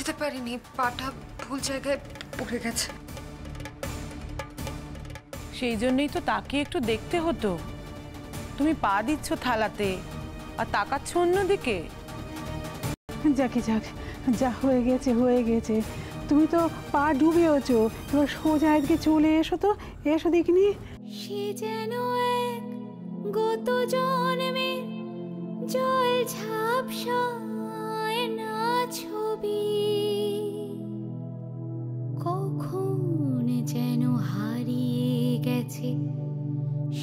বুঝতে পারিনি পাটা ভুল জায়গায় পড়ে গেছে। সেই জন্যই তো তাকে একটু দেখতে হতো। তুমি পা দিচ্ছ থালাতে আর তাকাচ্ছ অন্যদিকে। যাকে যাক, যা হয়ে গেছে হয়ে গেছে। তুমি তো পা ডুবেওছো, এবার সোজা এদিকে চলে এসো তো, এসো দেখিনি। সে যেন এক গত জন্মে জল ঝাপসায় না ছবি, কখন যেন হারিয়ে গেছে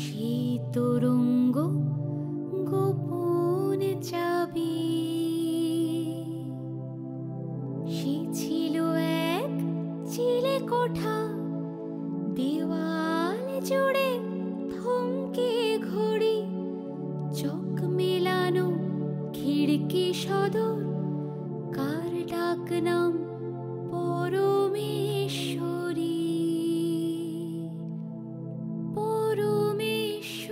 সেই তরঙ্গ গোপন চাবি। সে ছিল এক চিলে কোঠা, দেওয়াল জুড়ে থমকে ঘড়ি, চোখ মেলানো খিড়কি সদর, কার ডাক নাম পরমেশ্বরী, পরমেশ্বরী।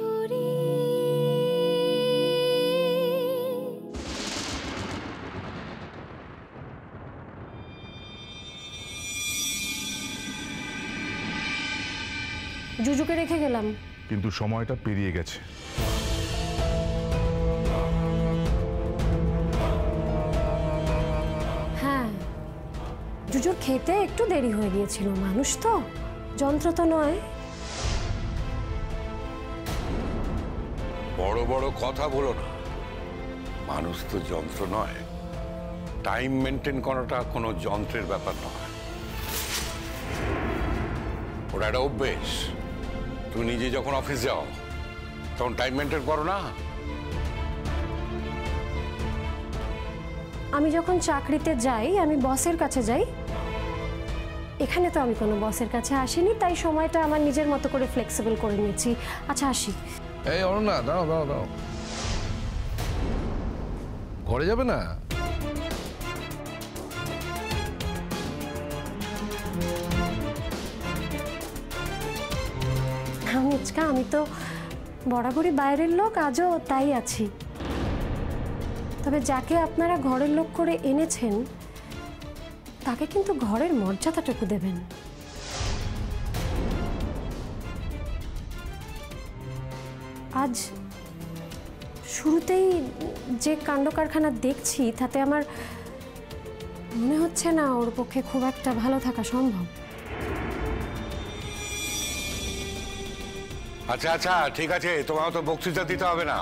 জুজুকে রেখে গেলাম, কিন্তু সময়টা পেরিয়ে গেছে। হ্যাঁ জুজুর খেতে একটু দেরি হয়ে গিয়েছিল, মানুষ তো, যন্ত্র তো নয়। বড় বড় কথা বলো না, মানুষ তো যন্ত্র নয়। টাইম মেনটেন করাটা কোনো যন্ত্রের ব্যাপার নয়, ওটা একটা অভ্যেস। তুমি নিজে যখন অফিস যাও তখন টাইম মেনটেন করো না? আমি যখন চাকরিতে যাই আমি বসের কাছে যাই, এখানে তো আমি কোনো বসের কাছে আসিনি, তাই সময়টা আমার নিজের মতো করে ফ্লেক্সিবল করে নিয়েছি। আচ্ছা আসি। এই অরুণা, দাও দাও দাও, ঘরে যাবে না? মুচকা, আমি তো বরাবরই বাইরের লোক, আজও তাই আছি। তবে যাকে আপনারা ঘরের লোক করে এনেছেন তাকে কিন্তু ঘরের মর্যাদাটুকু দেবেন। আজ শুরুতেই যে কাণ্ড কারখানা দেখছি তাতে আমার মনে হচ্ছে না ওর পক্ষে খুব একটা ভালো থাকা সম্ভব। আচ্ছা আচ্ছা ঠিক আছে, তোমার তো বক্তৃতা দিতে হবে না,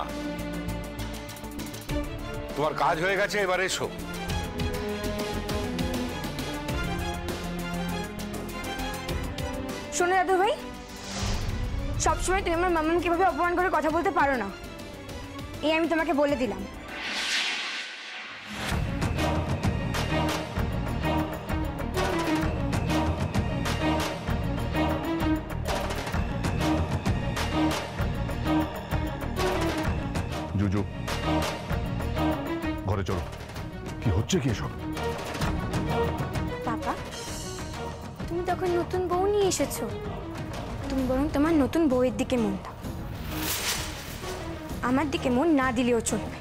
তোমার কাজ হয়ে গেছে, এবার এসো। শোনো দাদু ভাই, সবসময় তুমি আমার মামাম কিভাবে অপমান করে কথা বলতে পারো না, এই আমি তোমাকে বলে দিলাম। জুজু, ঘরে চলো। কি হচ্ছে কি এসব? পাপা, তুমি তখন নতুন বউ নিয়ে এসেছো, তুমি বরং তোমার নতুন বউয়ের দিকে মন দাও, আমার দিকে মন না দিলেও চলবে।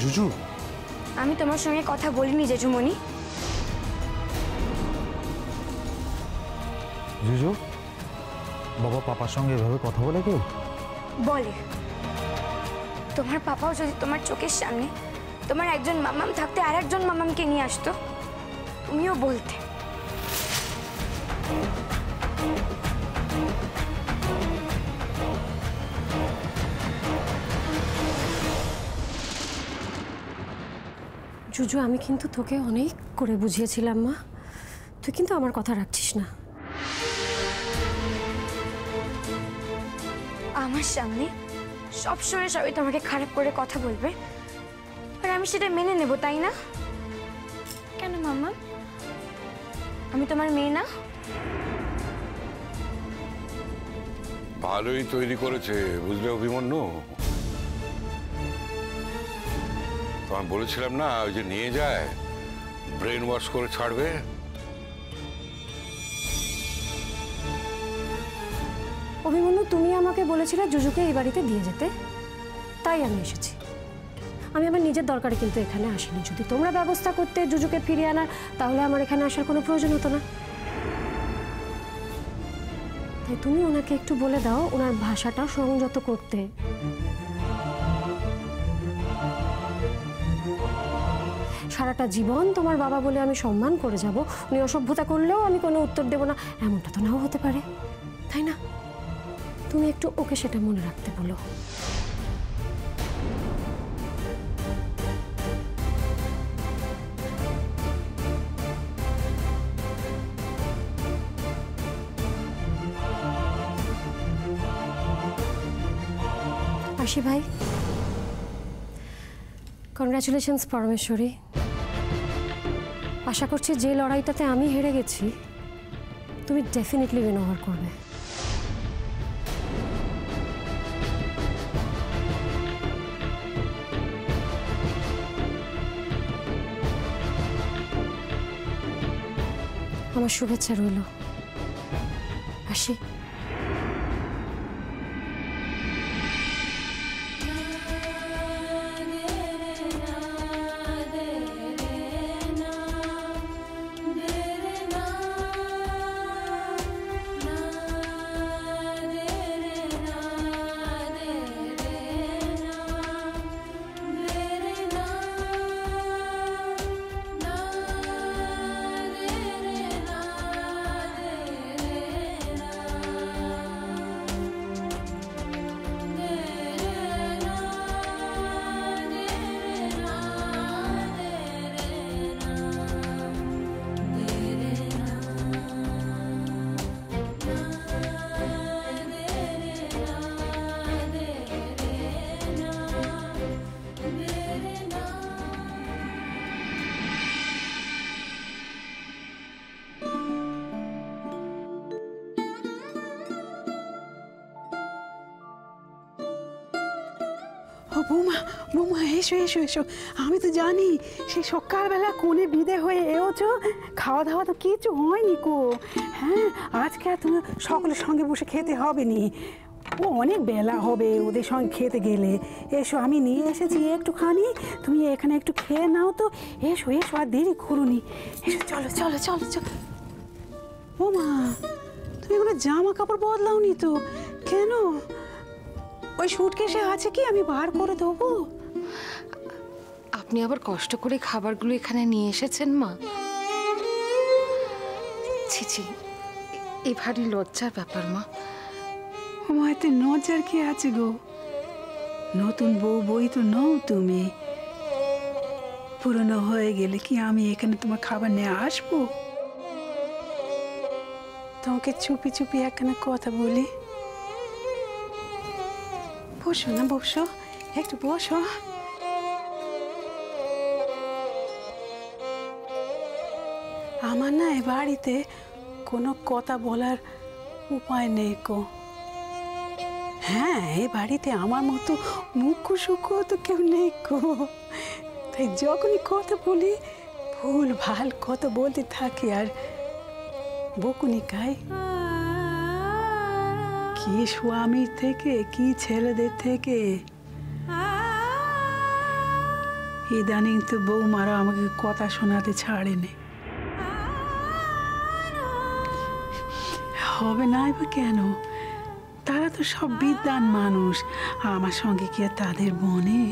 জুজু, আমি তোমার সঙ্গে কথা বলিনি জেঠুমণি। জুজু, বাবা পাপার সঙ্গে এভাবে কথা বলে কেউ? বলে। তোমার পাপাও যদি তোমার চোখের সামনে তোমার একজন মামাম থাকতে আর একজন মামামকে নিয়ে আসতো, তুমিও বলতে। জুজু, আমি কিন্তু তোকে অনেক করে বুঝিয়েছিলাম মা, তুই কিন্তু আমার কথা রাখছিস না। আমার সামনে সবসময় সবাই তোমাকে খারাপ করে কথা বলবে, আর আমি সেটা মেনে নেব, তাই না? কেন মাম্মা, আমি তোমার মেয়ে না? ভালোই তৈরি করেছে বুঝলে অভিমন্যু। তোমায় বলেছিলাম না ওই যে নিয়ে যায় ব্রেন ওয়াশ করে ছাড়বে। অভিমন্যু, তুমি আমাকে বলেছিলে জুজুকে এই বাড়িতে দিয়ে যেতে, তাই আমি এসেছি। আমি আমার নিজের দরকারে কিন্তু এখানে আসিনি। যদি তোমরা ব্যবস্থা করতে জুজুকে ফিরিয়ে আনার, তাহলে আমার এখানে আসার কোনো প্রয়োজন হতো না। তাই তুমি ওনাকে একটু বলে দাও ওনার ভাষাটা সংযত করতে। সারাটা জীবন তোমার বাবা বলে আমি সম্মান করে যাব, উনি অসভ্যতা করলেও আমি কোনো উত্তর দেব না, এমনটা তো নাও হতে পারে, তাই না? তুমি একটু ওকে সেটা মনে রাখতে বলো। আশি ভাই, কংগ্রাচুলেশনস পরমেশ্বরী। আশা করছি যে লড়াইটাতে আমি হেরে গেছি তুমি ডেফিনেটলি উইন ওভার করবে। আমার শুভেচ্ছা রইল। আসি। ও বৌমা, বৌমা এসো এসো এসো। আমি তো জানি সেই সকালবেলা কোণে বিদে হয়ে এওছো, খাওয়া দাওয়া তো কিছু হয়নি কো। হ্যাঁ, আজকে আর তুমি সকলের সঙ্গে বসে খেতে হবে নি, ও অনেক বেলা হবে ওদের সঙ্গে খেতে গেলে। এসো, আমি নিয়ে এসেছি একটুখানি, তুমি এখানে একটু খেয়ে নাও তো। এসো এসো, আর দেরি করুনি। এসো, চলো চলো চলো চলো। বৌমা, তুমি এগুলো জামা কাপড় বদলাওনি তো কেন? ওই সুটকেসে আছে কি, আমি বার করে দেবো। আপনি আবার কষ্ট করে খাবারগুলো এখানে নিয়ে এসেছেন মা? ছি ছি, এ ভারী লজ্জার ব্যাপার মা। আমার এতে নজর কি আছে গো? নতুন বউ বই তো নও তুমি। পুরনো হয়ে গেলে কি আমি এখানে তোমার খাবার নিয়ে আসবো? তোমাকে চুপি চুপি একখানা কথা বলি। বসো না, বসো, একটু বসো। আমার না এ বাড়িতে কোনো কথা বলার উপায় নেই কো। হ্যাঁ, এ বাড়িতে আমার মতো মুখ্য সূক্ষ্ম তো কেউ নেই কো। তাই যখনই কথা বলি ভুল ভাল কথা বলতে থাকি আর বকুনি খাই। কি স্বামীর থেকে, কি ছেলেদের থেকে। ইদানিং তো বৌমারা আমাকে কথা শোনাতে ছাড়েনি। হবে না বা কেন? তারা তো সব বিদ্বান মানুষ, আমার সঙ্গে কি আর তাদের বনে?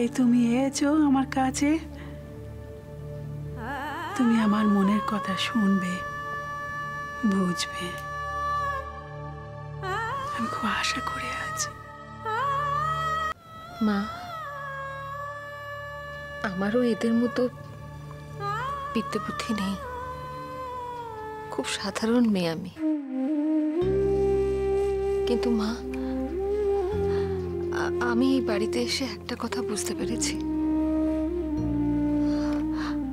এই তুমি এসো আমার কাছে, তুমি আমার মনের কথা শুনবে, বুঝবে। আমি খুব আশা করে আছি। মা, আমারও এদের মতো বিদ্যে বুদ্ধি নেই, খুব সাধারণ মেয়ে আমি। কিন্তু মা, আমি এই বাড়িতে এসে একটা কথা বুঝতে পেরেছি,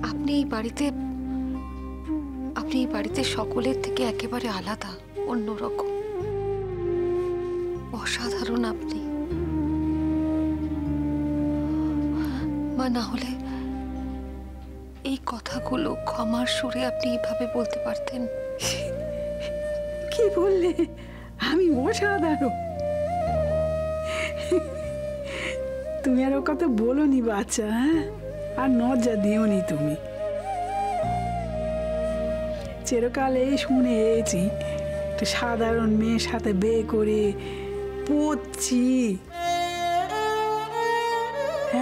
আপনি এই বাড়িতে সকলের থেকে একেবারে আলাদা, অন্যরকম, অসাধারণ আপনি। মা, না হলে এই কথাগুলো ক্ষমার সুরে আপনি এইভাবে বলতে পারতেন। কি বললে? আমি অসাধারণ? তুমি আর ও কথা বলোনি বাচ্চা, হ্যাঁ? আর নজ্জা দিওনি তুমি। চিরকালে শুনে এসেছি একটা সাধারণ মেয়ের সাথে বিয়ে করে পড়ছি,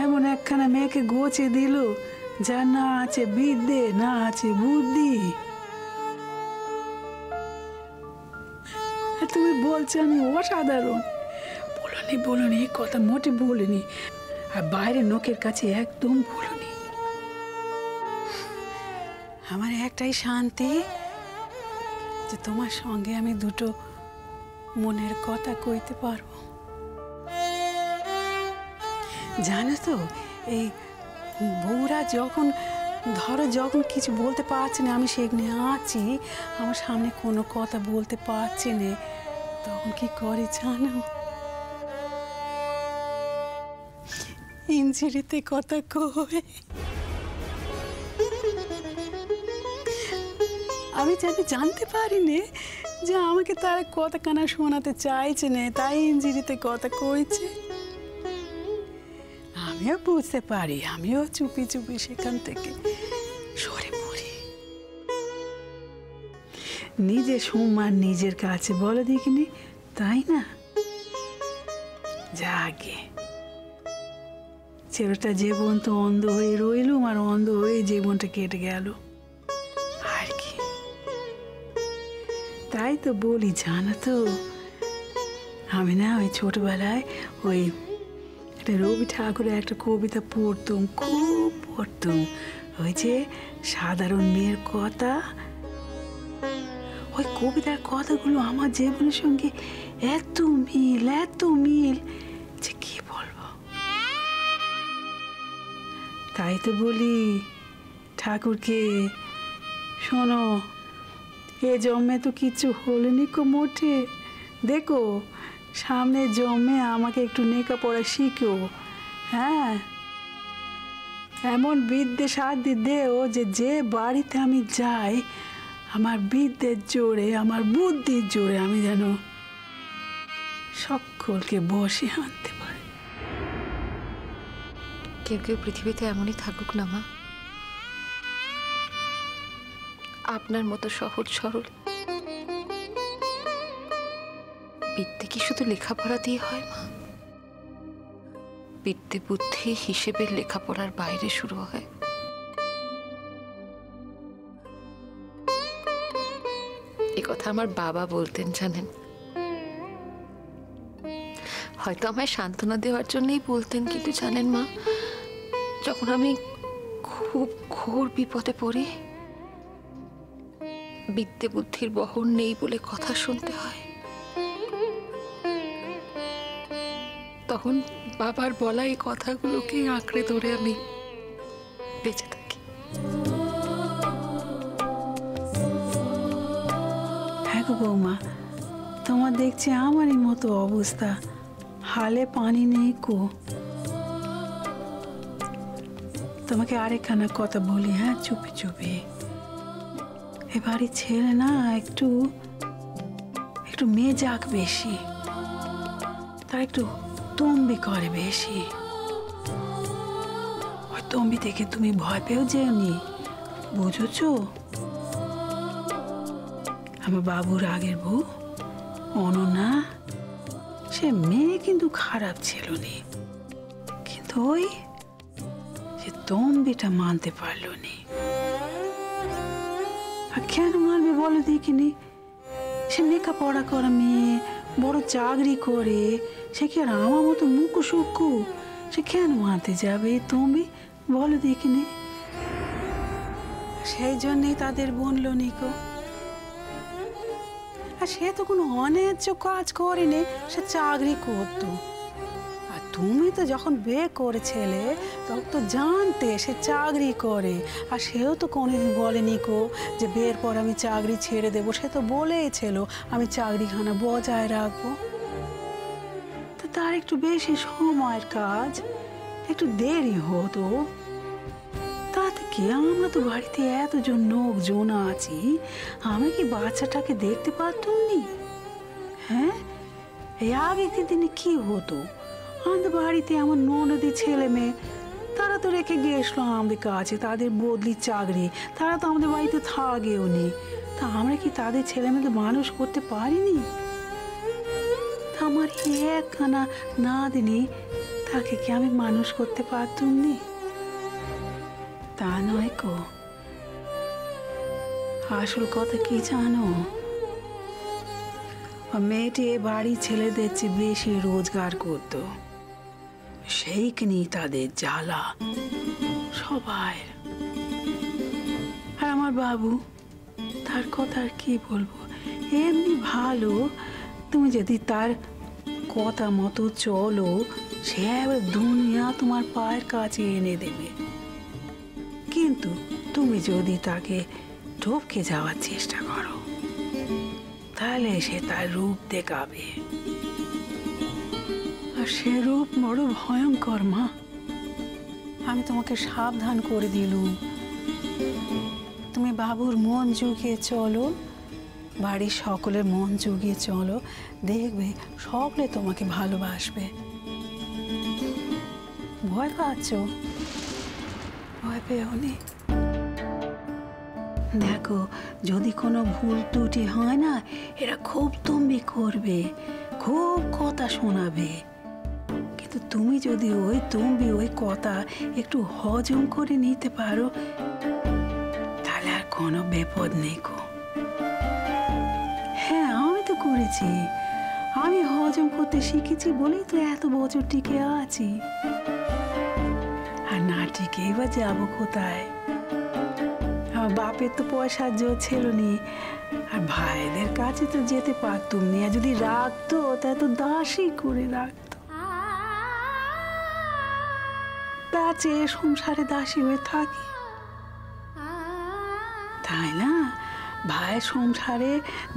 এমন একখানা মেয়েকে গোছে দিল যার না আছে বিদ্যে, না আছে বুদ্ধি। তুমি বলছো আমি অসাধারণ? বলনি, এই কথা মোটে বলিনি, আর বাইরের লোকের কাছে একদম বলিনি। আমার একটাই শান্তি যে তোমার সঙ্গে আমি দুটো মনের কথা কইতে পারবো। জানো তো, এই বউরা যখন কিছু বলতে পারছে না, আমি সেখানে আছি, আমার সামনে কোনো কথা বলতে পারছে না, তখন কি করে জানো? ইঞ্জিরিতে কথা কই। আমি জানতে পারিনি যে আমাকে তার কথা কানা শোনাতে চাইছে না, তাই ইঞ্জিরিতে কথা কইছে। আমিও বুঝতে পারি, আমিও চুপি চুপি সেখান থেকে সরে পড়ি। নিজের সম্মান নিজের কাছে, বলে দেখিনি, তাই না? যাকে ছেলেটা জীবন তো অন্ধ হয়ে রইলুম, আর অন্ধ হয়ে জীবনটা কেটে গেল, আর কি। তাই তো বলি, জানো তো, আমি না ওই ছোটবেলায় ওই একটা রবি ঠাকুরের একটা কবিতা পড়তুম, খুব পড়তুম, ওই যে সাধারণ মেয়ের কথা। ওই কবিতার কথাগুলো আমার জীবনের সঙ্গে এত মিল যে কি বলবো। তাই তো বলি ঠাকুরকে, শোনো, এ জন্মে তো কিচ্ছু হলেনি কো মোটে, দেখো সামনে জন্মে আমাকে একটু লেখাপড়া শিখো, হ্যাঁ, এমন বিদ্যে সাধ্যি দেও যে বাড়িতে আমি যাই, আমার বিদ্যের জোরে, আমার বুদ্ধির জোরে আমি যেন সকলকে বসে আনতে পারি। কেউ কেউ পৃথিবীতে এমনই থাকুক না মা, আপনার মতো সহজ সরল। বিদ্যে কি শুধু লেখাপড়া দিয়ে হয় মা? বিদ্যে বুদ্ধি হিসেবের লেখাপড়ার বাইরে শুরু হয়। এ কথা আমার বাবা বলতেন, জানেন, হয়তো আমায় সান্ত্বনা দেওয়ার জন্যই বলতেন, কিন্তু জানেন মা, যখন আমি খুব ঘোর বিপদে পড়ি, বিদ্যে বুদ্ধির বহর নেই বলে কথা শুনতে হয়, তখন বাবার বলা এই কথাগুলোকে আঁকড়ে ধরে আমি বেঁচে থাকি। হ্যাঁ গো বৌমা, তোমার দেখছি আমারই মতো অবস্থা, হালে পানি নেই কো। তোমাকে আরেকখানা কথা বলি, হ্যাঁ, চুপি চুপি। এবারে ছেলে না একটু মেজাক বেশি, তার একটু তম্বি করে বেশি। ওই তম্বি থেকে তুমি ভয় পেও যেওনি, বুঝেছো? আমার বাবুর আগের বউ অনন্যা, সে মেয়ে কিন্তু খারাপ ছিল নি, কিন্তু ওই যে তম্বিটা মানতে পারলো নি। আর কেন মানবে বলো দেখিনি? সে লেখাপড়া করা মেয়ে, বড় চাকরি করে, সে কি আর আমার মতো মুখু সুখু? সে কেন মানতে যাবে? তুমি বলো দেখিনি। সেই জন্যই তাদের বনলো নিকো। আর সে তো কোনো অন্যায্য কাজ করেনি, সে চাকরি করতো। আর তুমি তো যখন বিয়ে করেছিলে তখন তো জানতে সে চাকরি করে। আর সেও তো কোনোদিন বলেনি কো যে বিয়ের পর আমি চাকরি ছেড়ে দেবো। সে তো বলেইছিল আমি চাকরিখানা বজায় রাখবো। তো তার একটু বেশি সময়ের কাজ, একটু দেরি হতো। তাতে কি, আমরা তো বাড়িতে এতজন লোকজন আছি, আমি কি বাচ্চাটাকে দেখতে পারতাম নি? হ্যাঁ, এই আগের দিনে কি হতো, আমাদের বাড়িতে আমার ননদের ছেলে মেয়ে তারা তো রেখে গিয়েছিল আমাদের কাছে, তাদের বদলি চাকরি, তারা তো আমাদের বাড়িতে থাকেও নি। তা আমরা কি তাদের ছেলে মেয়েকে মানুষ করতে পারিনি? তা আমার একখানা না দিনি, তাকে কি আমি মানুষ করতে পারতাম নি? তা নয় কো, আসল কথা কি জানো, মেয়েটি বাড়ি ছেলেদের চেয়ে বেশি রোজগার করত, সেইখানেই তাদের জ্বালা সবাই। আর আমার বাবু, তার কথা আর কি বলবো, এমনি ভালো। তুমি যদি তার কথা মতো চলো, সে এবার দুনিয়া তোমার পায়ের কাছে এনে দেবে। কিন্তু তুমি যদি তাকে টপকে যাওয়ার চেষ্টা করো, তাহলে সে তার রূপ দেখাবে। আর সে রূপ বড় ভয়ঙ্কর মা, আমি তোমাকে সাবধান করে দিলুম। তুমি বাবুর মন জুগিয়ে চলো, বাড়ির সকলের মন জুগিয়ে চলো, দেখবে সকলে তোমাকে ভালোবাসবে। ভয় পাচ্ছ? ভয় পেও নি। দেখো, যদি কোনো ভুল ত্রুটি হয় না, এরা খুব তম্বি করবে, খুব কথা শোনাবে। কিন্তু তুমি যদি ওই তম্বি ওই কথা একটু হজম করে নিতে পারো, তাহলে আর কোনো বিপদ নেই গো। হ্যাঁ, আমি তো করেছি, আমি হজম করতে শিখেছি বলেই তো এত বছর টিকে আছি। আর না টিকে এবার যাবো কোথায়? আমার বাপের তো পয়সার জোর ছিল নি, আর ভাইদের কাছে তো যেতে পারতুম নি। আর যদি রাখতো তা তো দাসী করে রাখতো। তার চেয়ে সংসারে দাসী হয়ে থাকি, তাই না? ভাইয়ের সংসারে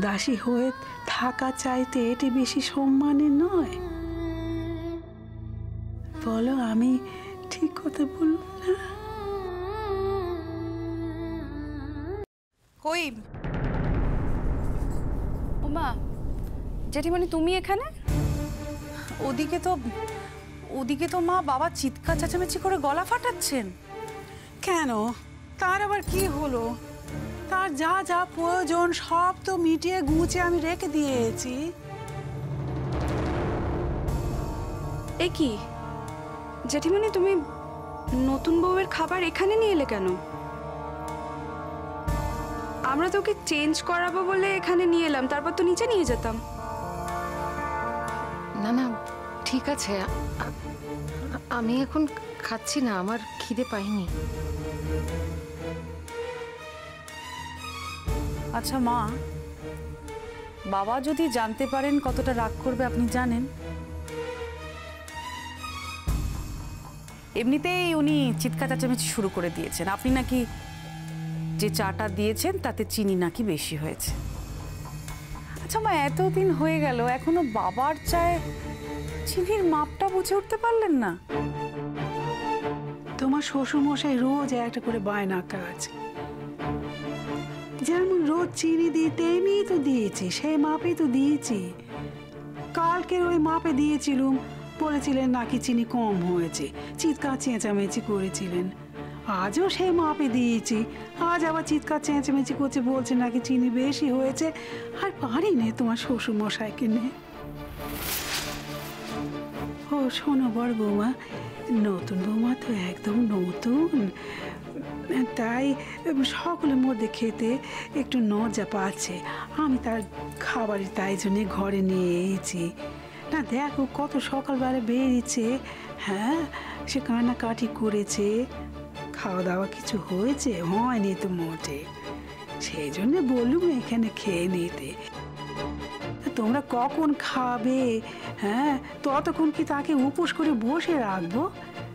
দাসী হয়ে থাকা চাইতে এটি বেশি সম্মানের নয়? বলো, আমি ঠিক কথা বললাম না? কই ওমা, জেঠিমণি তুমি এখানে? ওদিকে তো মা বাবা চিৎকার চেঁচামেচি করে গলা ফাটাচ্ছেন। কেন? তার আবার কি হলো? তার যা যা প্রয়োজন সব তো মিটিয়ে গুছিয়ে আমি রেখে দিয়েছি। এ কি জেঠিমণি, তুমি নতুন বউয়ের খাবার এখানে নিয়ে এলে কেন? আমরা তো ওকে চেঞ্জ করাবো বলে এখানে নিয়ে এলাম, তারপর তো নিচে নিয়ে যেতাম। না না, ঠিক আছে, আমি এখন খাচ্ছি না, আমার খিদে পাইনি। আচ্ছা মা, বাবা যদি জানতে পারেন কতটা রাগ করবে আপনি জানেন? এমনিতেই উনি চিৎকার চেঁচামেচি শুরু করে দিয়েছেন, আপনি নাকি যে চাটা দিয়েছেন তাতে চিনি নাকি বেশি হয়েছে। আচ্ছা মা, এতদিন হয়ে গেল এখনো বাবার চায়ে চিনির মাপটা বুঝে উঠতে পারলেন না? তোমার শ্বশুরমশাই রোজ একটা করে বায়না কাজ, যেমন রোজ চিনি দিই তেমনি তো দিয়েছি, সেই মাপে তো দিয়েছি। কালকে ওই মাপে দিয়েছিলুম, বলেছিলেন নাকি চিনি কম হয়েছে, চিৎকার চেঁচামেচি করেছিলেন। আজও সেই মাপে দিয়েছি, আজ আবার চিৎকার চেঁচামেচি করছে, বলছে নাকি চিনি বেশি হয়েছে। আর পারি নে তোমার শ্বশুরমশাইকে নে। ও শোনো বড় বৌমা, নতুন বৌমা তো একদম নতুন, তাই সকলের মধ্যে খেতে একটু লজ্জা পাচ্ছে। আমি তার খাবারের তাই জন্যে ঘরে নিয়ে এসেছি। না দেখো কত সকালবেলা বেরিয়েছে, হ্যাঁ সে কান্নাকাটি করেছে, খাওয়া দাওয়া কিছু হয়েছে? হয়নি তো মোটে, সেই জন্য বললুম এখানে খেয়ে নিতে। তোমরা কখন খাবে? হ্যাঁ, ততক্ষণ কি তাকে উপোস করে বসে রাখবো?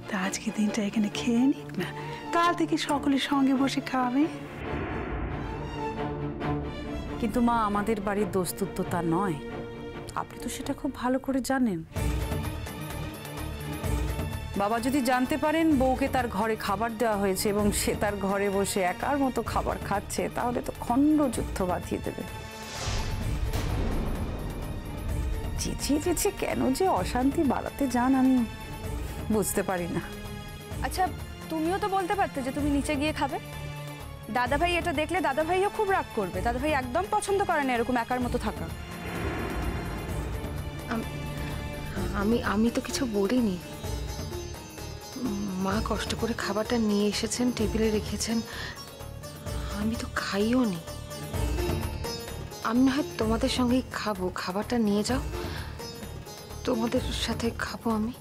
তা আজকে দিনটা এখানে খেয়ে নিক না, কাল থেকে সকলের সঙ্গে বসে খাবে। কিন্তু মা, আমাদের বাড়ির দোস্তুর তো তা নয়, আপনি তো সেটা খুব ভালো করে জানেন। বাবা যদি জানতে পারেন বউকে তার ঘরে খাবার দেওয়া হয়েছে এবং সে তার ঘরে বসে একার মতো খাবার খাচ্ছে, তাহলে তো খণ্ড যুদ্ধ বাঁধিয়ে দেবে। চেঁচিয়ে চেঁচিয়ে কেন যে অশান্তি বাড়াতে যান আমি বুঝতে পারি না। আচ্ছা, তুমিও তো বলতে পারতে যে তুমি নিচে গিয়ে খাবে। দাদাভাই এটা দেখলে দাদাভাইও খুব রাগ করবে। দাদাভাই একদম পছন্দ করে না এরকম একার মতো থাকা। আমি তো কিছু বলিনি। মা কষ্ট করে খাবারটা নিয়ে এসেছেন, টেবিলে রেখেছেন, আমি তো খাইও নি। আমি না হয় তোমাদের সঙ্গেই খাবো, খাবারটা নিয়ে যাও, তোমাদের সাথে খাবো আমি।